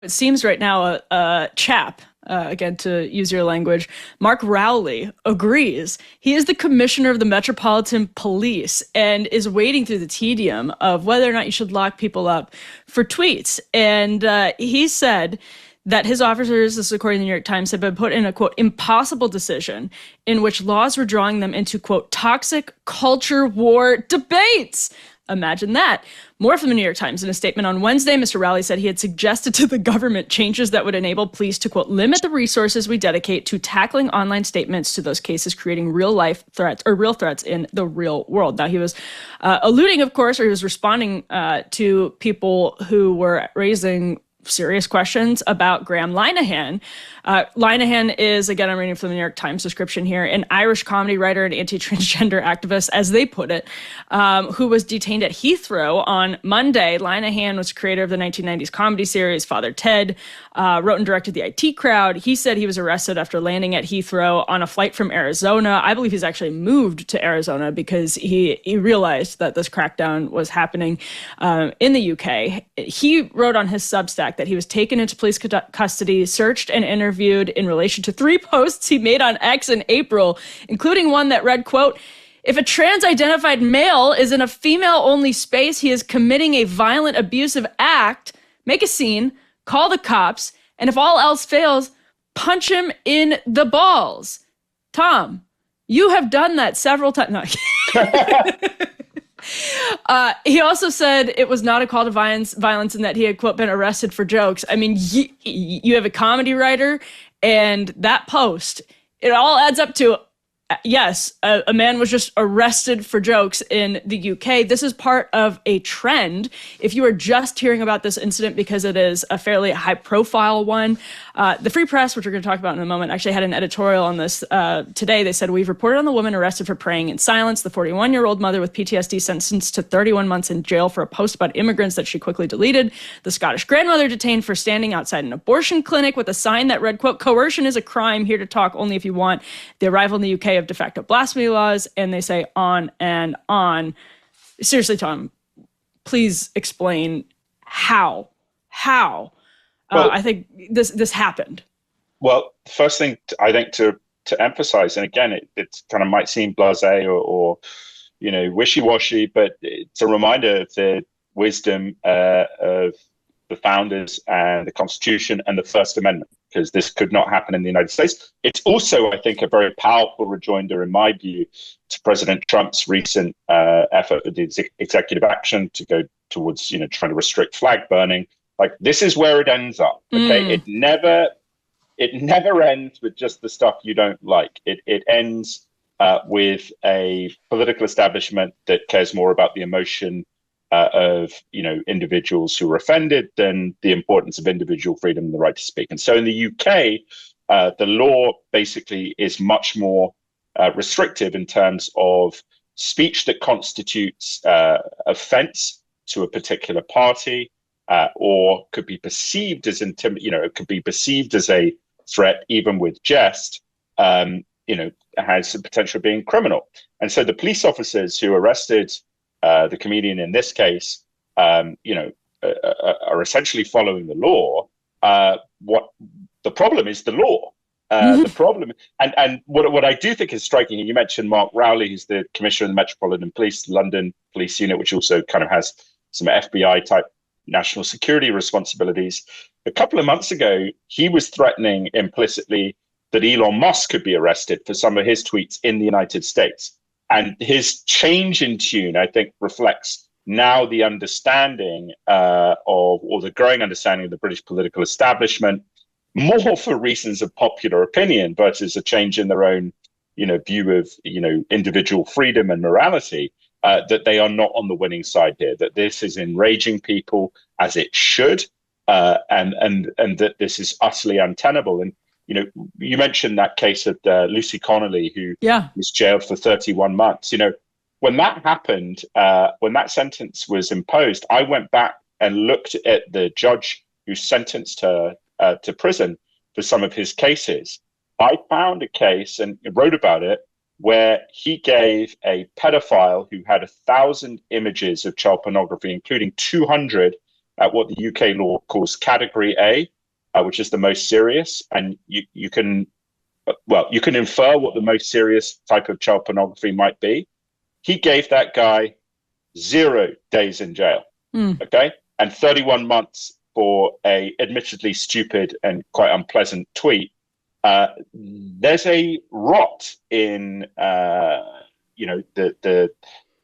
It seems right now a chap, again, to use your language, Mark Rowley agrees. He is the commissioner of the Metropolitan Police and is wading through the tedium of whether or not you should lock people up for tweets. And he said that his officers, this is according to the New York Times, have been put in a, quote, impossible decision in which laws were drawing them into, quote, toxic culture war debates. Imagine that. More from the New York Times. In a statement on Wednesday, Mr. Rowley said he had suggested to the government changes that would enable police to, quote, limit the resources we dedicate to tackling online statements to those cases creating real life threats or real threats in the real world. Now, he was alluding, of course, or he was responding to people who were raising serious questions about Graham Linehan. Linehan is, again, I'm reading from the New York Times description here, an Irish comedy writer and anti-transgender activist, as they put it, who was detained at Heathrow on Monday. Linehan was creator of the 1990s comedy series Father Ted, wrote and directed The IT Crowd. He said he was arrested after landing at Heathrow on a flight from Arizona. I believe he's actually moved to Arizona because he realized that this crackdown was happening in the UK. He wrote on his Substack that he was taken into police custody, searched and interviewed in relation to 3 posts he made on X in April, including one that read, quote, "If a trans-identified male is in a female-only space, he is committing a violent, abusive act. Make a scene, call the cops, and if all else fails, punch him in the balls." Tom, you have done that several times. No. He also said it was not a call to violence and that he had, quote, been arrested for jokes. I mean, you have a comedy writer, and that post, it all adds up to, yes, a man was just arrested for jokes in the UK. This is part of a trend. If you are just hearing about this incident because it is a fairly high-profile one, the Free Press, which we're going to talk about in a moment, actually had an editorial on this today. They said, "We've reported on the woman arrested for praying in silence. The 41-year-old mother with PTSD sentenced to 31 months in jail for a post about immigrants that she quickly deleted. The Scottish grandmother detained for standing outside an abortion clinic with a sign that read, quote, 'Coercion is a crime, here to talk only if you want.' The arrival in the UK of de facto blasphemy laws," and they say on and on. Seriously, Tom, please explain how. Well, I think this happened. Well, the first thing I think to emphasize, and again, it kind of might seem blasé or wishy-washy, but it's a reminder of the wisdom of the founders and the Constitution and the First Amendment, because this could not happen in the United States. It's also, I think, a very powerful rejoinder, in my view, to President Trump's recent effort with the executive action to go towards, trying to restrict flag burning. Like, this is where it ends up. Okay, It never ends with just the stuff you don't like. It ends with a political establishment that cares more about the emotion of individuals who are offended than the importance of individual freedom and the right to speak. And so in the UK, the law basically is much more restrictive in terms of speech that constitutes offense to a particular party, or could be perceived as it could be perceived as a threat, even with jest, has the potential of being criminal. And so the police officers who arrested the comedian in this case, are essentially following the law. What the problem is, the law. The problem, and what I do think is striking, and you mentioned Mark Rowley, who's the Commissioner of the Metropolitan Police, London Police Unit, which also kind of has some FBI type national security responsibilities. A couple of months ago, he was threatening implicitly that Elon Musk could be arrested for some of his tweets in the United States. And his change in tune, I think, reflects now the understanding or the growing understanding of the British political establishment, more for reasons of popular opinion versus a change in their own, view of, individual freedom and morality, that they are not on the winning side here, that this is enraging people as it should, and that this is utterly untenable. And you mentioned that case of Lucy Connolly, who was jailed for 31 months. When that happened, when that sentence was imposed, I went back and looked at the judge who sentenced her to prison for some of his cases. I found a case and wrote about it where he gave a pedophile who had 1,000 images of child pornography, including 200 at what the UK law calls Category A, which is the most serious, and you can infer what the most serious type of child pornography might be. He gave that guy 0 days in jail, okay, and 31 months for a admittedly stupid and quite unpleasant tweet. There's a rot in the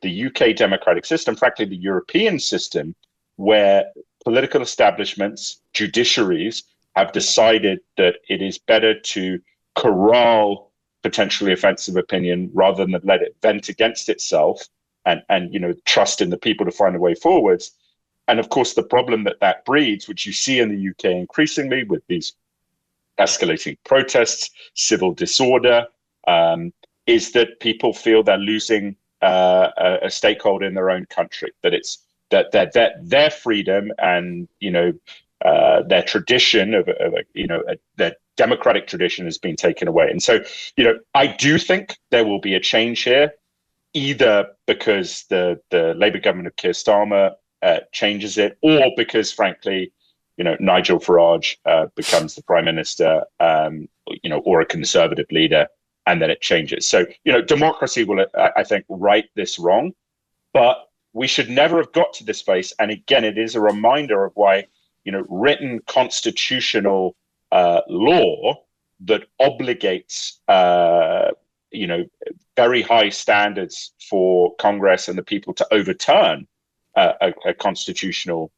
UK democratic system, frankly, the European system, where political establishments, judiciaries have decided that it is better to corral potentially offensive opinion rather than let it vent against itself and trust in the people to find a way forwards. And of course, the problem that breeds, which you see in the UK increasingly with these escalating protests, civil disorder, is that people feel they're losing a stakeholder in their own country, that their freedom and their tradition of their democratic tradition has been taken away. And so I do think there will be a change here, either because the Labour government of Keir Starmer changes it, or because frankly Nigel Farage becomes the prime minister, or a conservative leader, and then it changes. So democracy will, I think, right this wrong, but we should never have got to this place. And again, it is a reminder of why written constitutional law that obligates very high standards for Congress and the people to overturn a constitutional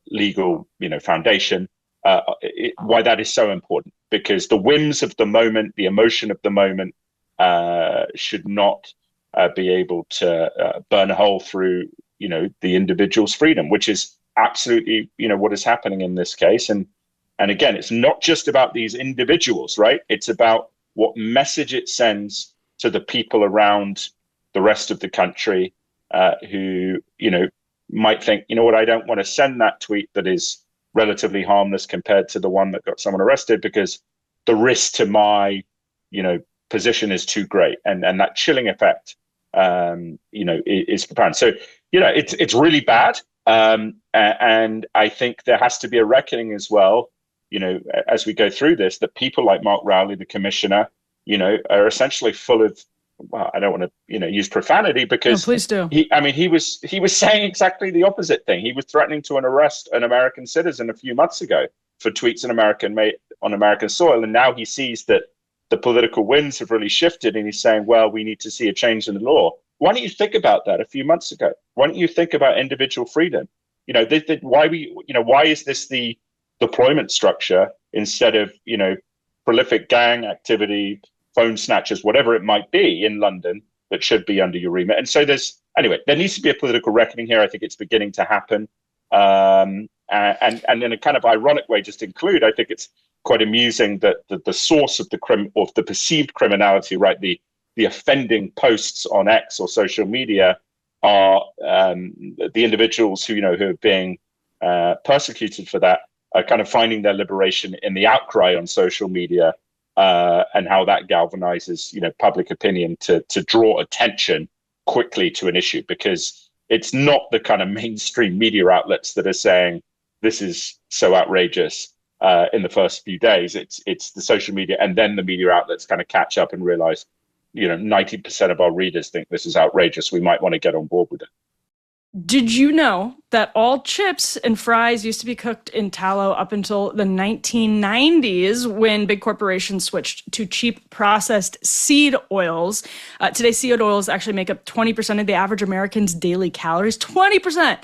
legal foundation, why that is so important, because the whims of the moment, the emotion of the moment, should not be able to burn a hole through the individual's freedom, which is absolutely what is happening in this case. And again, it's not just about these individuals, right? It's about what message it sends to the people around the rest of the country, who might think, I don't want to send that tweet that is relatively harmless compared to the one that got someone arrested, because the risk to my position is too great, and that chilling effect is profound. So it's really bad, and I think there has to be a reckoning as well, as we go through this, that people like Mark Rowley, the commissioner, are essentially full of, well, I don't want to use profanity, because no, please do. He was saying exactly the opposite thing. He was threatening to arrest an American citizen a few months ago for tweets on American soil, and now he sees that the political winds have really shifted, and he's saying, well, we need to see a change in the law. Why don't you think about that a few months ago? Why don't you think about individual freedom? Why is this the deployment structure instead of prolific gang activity, phone snatchers, whatever it might be in London, that should be under your remit? And so there needs to be a political reckoning here. I think it's beginning to happen. And in a kind of ironic way, just to include, I think it's quite amusing that the source of the perceived criminality, right, the offending posts on X or social media, are the individuals who are being persecuted for that, are kind of finding their liberation in the outcry on social media, and how that galvanizes public opinion to draw attention quickly to an issue, because it's not the kind of mainstream media outlets that are saying this is so outrageous in the first few days. It's the social media, and then the media outlets kind of catch up and realize 90% of our readers think this is outrageous. We might want to get on board with it. Did you know that all chips and fries used to be cooked in tallow up until the 1990s, when big corporations switched to cheap processed seed oils? Today, seed oils actually make up 20% of the average American's daily calories. 20%!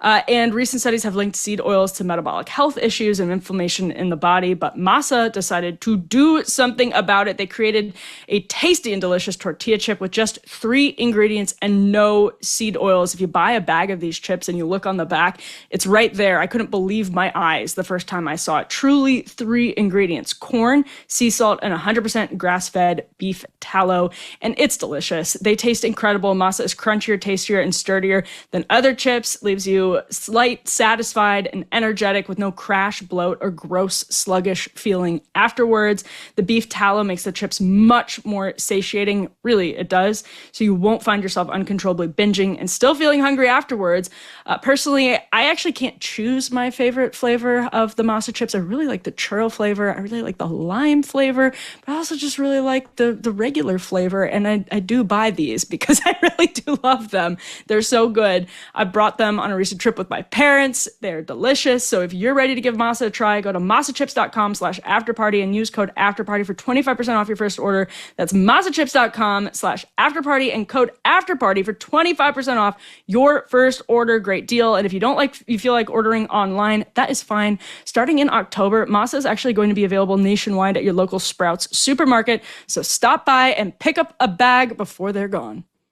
And recent studies have linked seed oils to metabolic health issues and inflammation in the body. But Masa decided to do something about it. They created a tasty and delicious tortilla chip with just 3 ingredients and no seed oils. If you buy a bag of these chips and you look on the back, it's right there. I couldn't believe my eyes the first time I saw it. Truly 3 ingredients: corn, sea salt, and 100% grass-fed beef tallow. And it's delicious. They taste incredible. Masa is crunchier, tastier, and sturdier than other chips. Leaves you light, satisfied, and energetic with no crash, bloat, or gross, sluggish feeling afterwards. The beef tallow makes the chips much more satiating. Really, it does. So you won't find yourself uncontrollably binging and still feeling hungry afterwards. Personally, personally, I actually can't choose my favorite flavor of the masa chips. I really like the churro flavor. I really like the lime flavor, but I also just really like the regular flavor. And I do buy these because I really do love them. They're so good. I brought them on a recent trip with my parents. They're delicious. So if you're ready to give masa a try, go to masachips.com/afterparty and use code afterparty for 25% off your first order. That's masachips.com/afterparty and code afterparty for 25% off your first order. Great deal. And if you feel like ordering online, that is fine. Starting in October, masa is actually going to be available nationwide at your local Sprouts supermarket. So stop by and pick up a bag before they're gone.